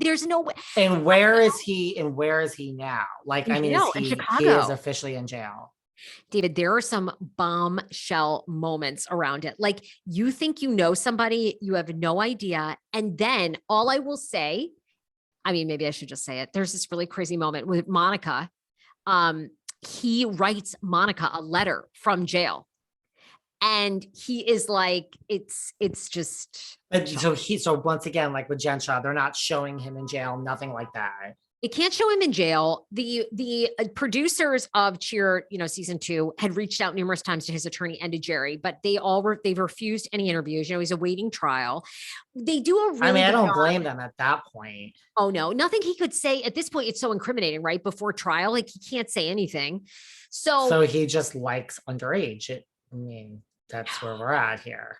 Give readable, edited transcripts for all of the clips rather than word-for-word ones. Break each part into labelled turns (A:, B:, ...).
A: There's no way.
B: And where is he? And where is he now? Like, I mean,
A: In
B: he
A: Chicago.
B: is officially in jail.
A: David, there are some bombshell moments around it. Like, you think you know somebody, you have no idea. And then all I will say, I mean, maybe I should just say it. There's this really crazy moment with Monica. He writes Monica a letter from jail. And he is like, it's just.
B: But so once again, like with Jen Shah, they're not showing him in jail, nothing like that.
A: It can't show him in jail. The producers of Cheer, season 2 had reached out numerous times to his attorney and to Jerry, but they've refused any interviews. He's awaiting trial. They do a really
B: I don't blame them at that point.
A: Oh no, nothing he could say at this point. It's so incriminating, right? Before trial, like he can't say anything. So
B: he just likes underage. I mean, that's where we're at here.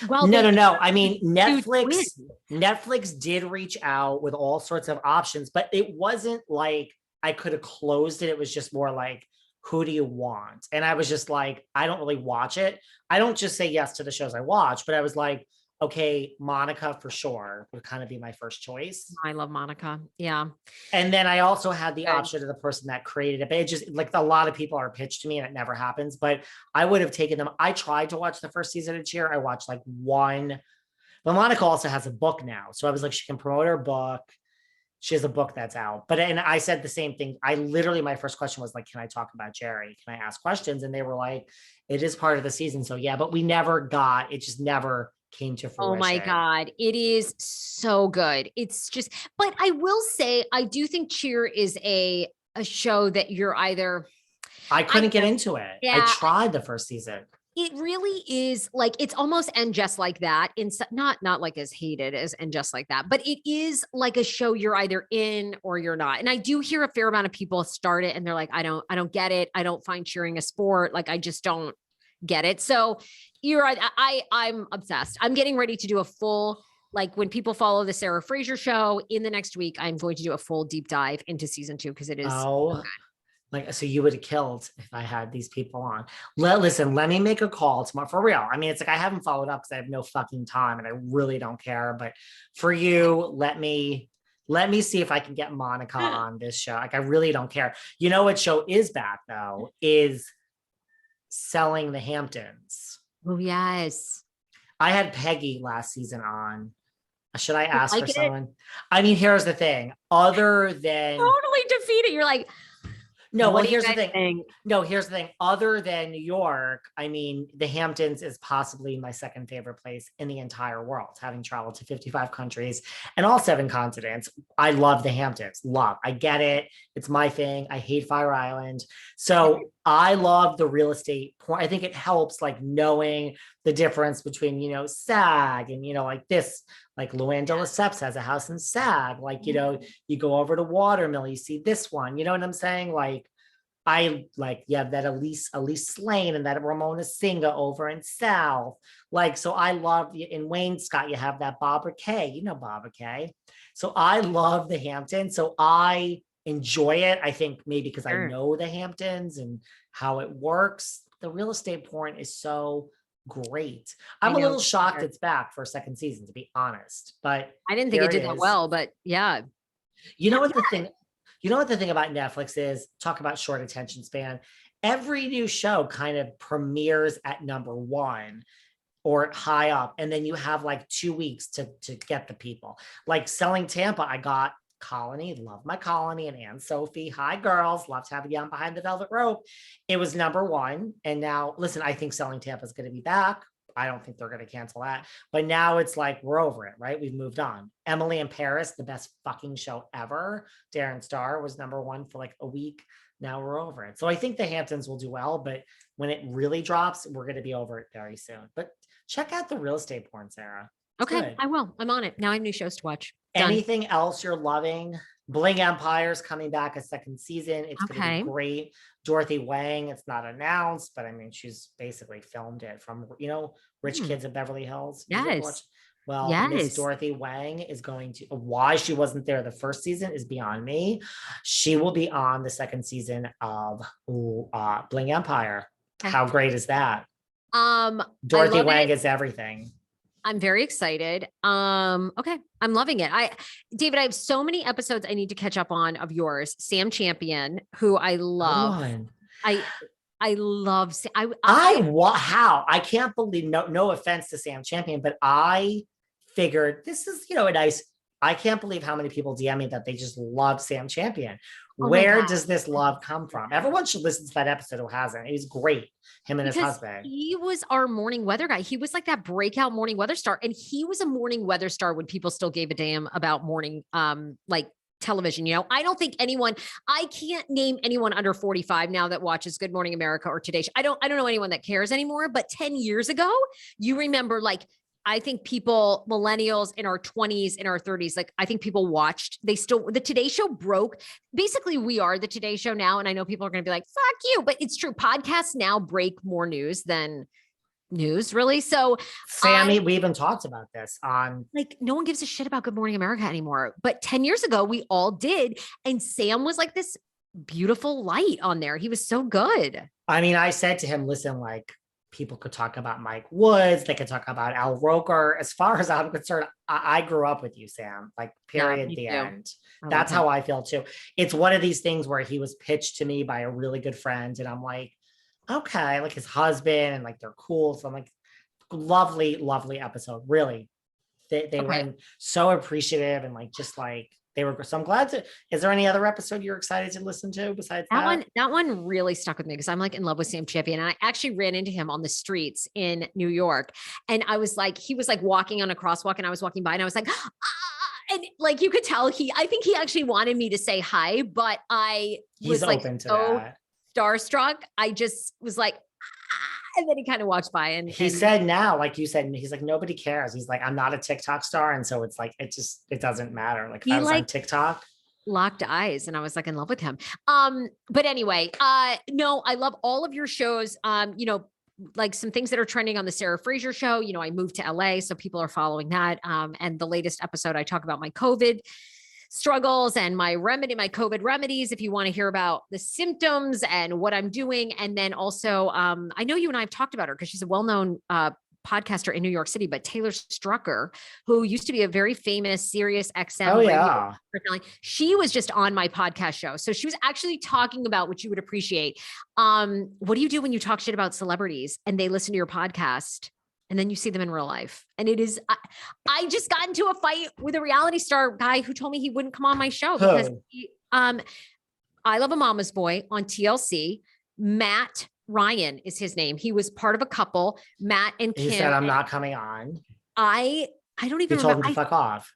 A: Well,
B: no. I mean, Netflix did reach out with all sorts of options, but it wasn't like I could have closed it. It was just more like, who do you want? And I was just like, I don't really watch it. I don't just say yes to the shows I watch, but I was like, okay, Monica for sure would kind of be my first choice.
A: I love Monica. Yeah.
B: And then I also had the option of the person that created it, but it just like a lot of people are pitched to me and it never happens, but I would have taken them. I tried to watch the first season of Cheer. I watched like one, but Monica also has a book now. So I was like, she can promote her book. She has a book that's out, and I said the same thing. My first question was like, can I talk about Jerry? Can I ask questions? And they were like, it is part of the season. So yeah, but it just never came to fruition.
A: Oh my God. It is so good. It's just, but I will say, I do think Cheer is a show that you're either.
B: I couldn't get into it. Yeah, I tried the first season.
A: It really is like, it's almost And Just Like That, in not like as hated as And Just Like That, but it is like a show you're either in or you're not. And I do hear a fair amount of people start it and they're like, I don't get it. I don't find cheering a sport. Like, I just don't get it. So I'm obsessed. I'm getting ready to do a full, like when people follow the Sarah Fraser show in the next week, I'm going to do a full deep dive into season 2 because it is.
B: So you would have killed if I had these people on. Listen, let me make a call tomorrow for real. I mean, it's like, I haven't followed up because I have no fucking time and I really don't care. But for you, let me see if I can get Monica on this show. Like, I really don't care. You know what show is back though, is Selling the Hamptons.
A: Oh yes.
B: I had Peggy last season on. Should I ask for someone? I mean, here's the thing. Other than
A: totally defeated, you're like,
B: no, well, here's the thing. No, here's the thing. Other than New York, I mean, the Hamptons is possibly my second favorite place in the entire world, having traveled to 55 countries and all 7 continents. I love the Hamptons. I get it. It's my thing. I hate Fire Island. So I love the real estate point. I think it helps like knowing the difference between, SAG and, like this, like Luann de Lesseps has a house in SAG. Like, you go over to Watermill, you see this one, you know what I'm saying? Like, I like, you have that Elise Slane and that Ramona Singa over in South. Like, so I love in Wayne Scott, you have that Barbara Kay, Barbara Kay. So I love the Hamptons. So I enjoy it. I think maybe because I know the Hamptons and how it works. The real estate porn is so great. I'm a little shocked it's back for a second season, to be honest. But
A: I didn't think it did that well, but yeah.
B: You know what the thing about Netflix is, talk about short attention span. Every new show kind of premieres at number 1 or high up. And then you have like 2 weeks to get the people. Like Selling Tampa, I got Colony, love my Colony, and Anne Sophie. Hi girls, love to have you on Behind the Velvet Rope. It was number 1. And now, listen, I think Selling Tampa is going to be back. I don't think they're going to cancel that. But now it's like, we're over it, right? We've moved on. Emily in Paris, the best fucking show ever. Darren Star was number 1 for like a week. Now we're over it. So I think the Hamptons will do well, but when it really drops, we're going to be over it very soon. But check out the real estate porn, Sarah. It's
A: okay,
B: good.
A: I will. I'm on it. Now I have new shows to watch. Done.
B: Anything else you're loving? Bling Empire's coming back a second season. It's going to be great. Dorothy Wang, it's not announced, but I mean, she's basically filmed it from, Rich Kids of Beverly Hills.
A: Yes.
B: Well, Miss Dorothy Wang is going to, why she wasn't there the first season is beyond me. She will be on the second season of Bling Empire. Okay. How great is that? Dorothy Wang is everything.
A: I'm very excited. Okay. I'm loving it. David, I have so many episodes I need to catch up on of yours. Sam Champion, who I love.
B: Good one.
A: I love,
B: how I can't believe, no offense to Sam Champion, but I figured this is, a nice, I can't believe how many people DM me that they just love Sam Champion. Where does this love come from? Everyone should listen to that episode who hasn't. It was great. Him and his husband.
A: He was our morning weather guy. He was like that breakout morning weather star. And he was a morning weather star when people still gave a damn about morning, like television. I don't think I can't name anyone under 45 now that watches Good Morning America or Today Show. I don't know anyone that cares anymore, but 10 years ago, you remember, like, I think people, millennials in our 20s, in our 30s, like, I think people watched, the Today Show broke. Basically, we are the Today Show now. And I know people are going to be like, fuck you, but it's true. Podcasts now break more news than news, really. So
B: Sammy, we even talked about this on,
A: like, no one gives a shit about Good Morning America anymore. But 10 years ago, we all did. And Sam was like this beautiful light on there. He was so good.
B: I mean, I said to him, listen, like, people could talk about Mike Woods. They could talk about Al Roker. As far as I'm concerned, I grew up with you, Sam, like, period, the end. That's how I feel too. It's one of these things where he was pitched to me by a really good friend. And I'm like, okay, like his husband, and like, they're cool. So I'm like, lovely, lovely episode. Really. They were so appreciative, and like, just like, they were, so I'm glad to. Is there any other episode you're excited to listen to besides that?
A: That one really stuck with me because I'm like in love with Sam Champion. And I actually ran into him on the streets in New York. And I was like, he was like walking on a crosswalk, and I was walking by, and I was like, ah! And like, you could tell I think he actually wanted me to say hi, but
B: He's
A: like
B: open to
A: so
B: that.
A: Starstruck. I just was like, and then he kind of walked by, and
B: he said, now, like you said, he's like, nobody cares. He's like, I'm not a TikTok star. And so it's like, it doesn't matter. Like, if I was on TikTok,
A: locked eyes, and I was like in love with him. But anyway, no, I love all of your shows. Like some things that are trending on the Sarah Fraser show. I moved to LA, so people are following that. And the latest episode, I talk about my COVID struggles and my COVID remedies, if you want to hear about the symptoms and what I'm doing. And then also, I know you and I have talked about her because she's a well-known podcaster in New York City, but Taylor Strucker, who used to be a very famous Sirius XM radio personality. She was just on my podcast show. So she was actually talking about what you would appreciate. What do you do when you talk shit about celebrities and they listen to your podcast, and then you see them in real life? And it is, I just got into a fight with a reality star guy who told me he wouldn't come on my show because I Love a Mama's Boy on TLC. Matt Ryan is his name. He was part of a couple, Matt and Kim.
B: He said, I'm not coming on.
A: I don't even
B: remember. Told him to fuck off.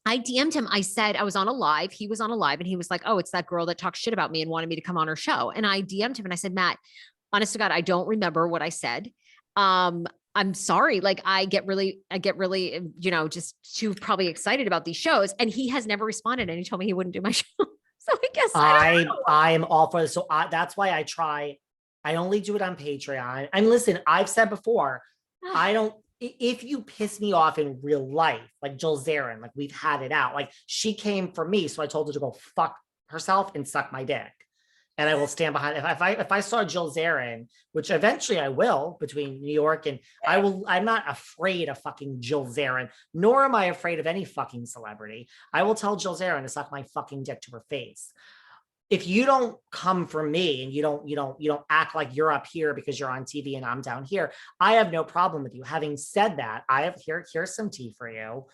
A: I DM'd him. I said, I was on a live. He was on a live, and he was like, oh, it's that girl that talks shit about me and wanted me to come on her show. And I DM'd him and I said, Matt, honest to God, I don't remember what I said. I'm sorry. Like, I get really, just too probably excited about these shows. And he has never responded. And he told me he wouldn't do my show. So I guess
B: I am all for this. So that's why I try. I only do it on Patreon. And listen, I've said before, if you piss me off in real life, like Jill Zarin, like, we've had it out. Like, she came for me. So I told her to go fuck herself and suck my dick. And I will stand behind it. If I saw Jill Zarin, which eventually I will, between New York and I'm not afraid of fucking Jill Zarin, nor am I afraid of any fucking celebrity. I will tell Jill Zarin to suck my fucking dick to her face. If you don't come for me and you don't act like you're up here because you're on TV and I'm down here, I have no problem with you. Having said that, here's some tea for you.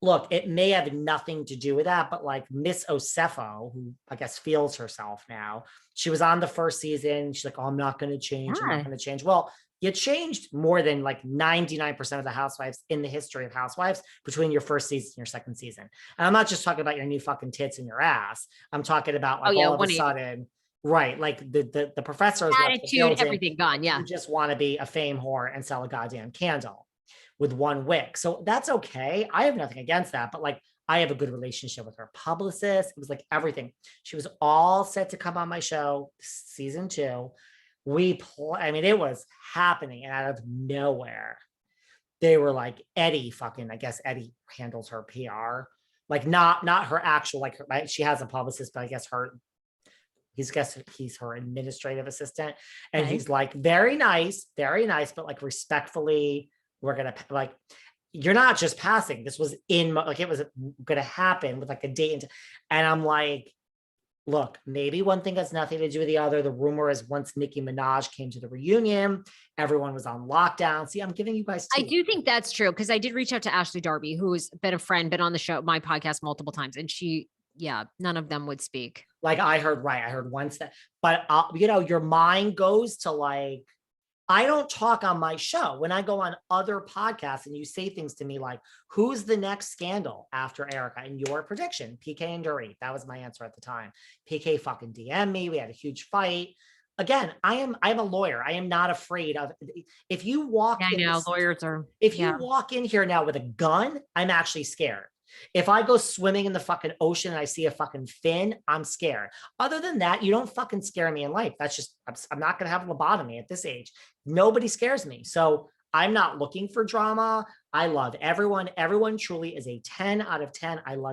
B: Look, it may have nothing to do with that, but like Miss Osefo, who I guess feels herself now, she was on the first season. She's like, oh, I'm not going to change. I'm not going to change. Well, you changed more than like 99% of the housewives in the history of Housewives between your first season and your second season. And I'm not just talking about your new fucking tits and your ass. I'm talking about like all of a sudden, right? Like the professor's
A: attitude, everything gone. Yeah.
B: You just want to be a fame whore and sell a goddamn candle with one wick. So that's okay. I have nothing against that, but like, I have a good relationship with her publicist. It was like everything. She was all set to come on my show, season 2. It was happening, and out of nowhere, they were like, Eddie I guess Eddie handles her PR, like not her actual, like she has a publicist, but I guess he's her administrative assistant. And he's like, very nice, but like respectfully, we're going to like, you're not just passing. This was like, it was going to happen with like a date. And I'm like, look, maybe one thing has nothing to do with the other. The rumor is once Nicki Minaj came to the reunion, everyone was on lockdown. See, I'm giving you guys tea.
A: I do think that's true because I did reach out to Ashley Darby, who's been a friend, been on the show, my podcast multiple times. And none of them would speak.
B: Like I heard once that, but your mind goes to like, I don't talk on my show. When I go on other podcasts and you say things to me like, who's the next scandal after Erica? And your prediction, PK and Dorit. That was my answer at the time. PK fucking DM me. We had a huge fight. Again, I'm a lawyer. I am not afraid of, if you walk in,
A: I know lawyers are.
B: If you walk in here now with a gun, I'm actually scared. If I go swimming in the fucking ocean and I see a fucking fin, I'm scared. Other than that, you don't fucking scare me in life. That's just, I'm not going to have lobotomy at this age. Nobody scares me. So I'm not looking for drama. I love everyone. Everyone truly is a 10 out of 10. I love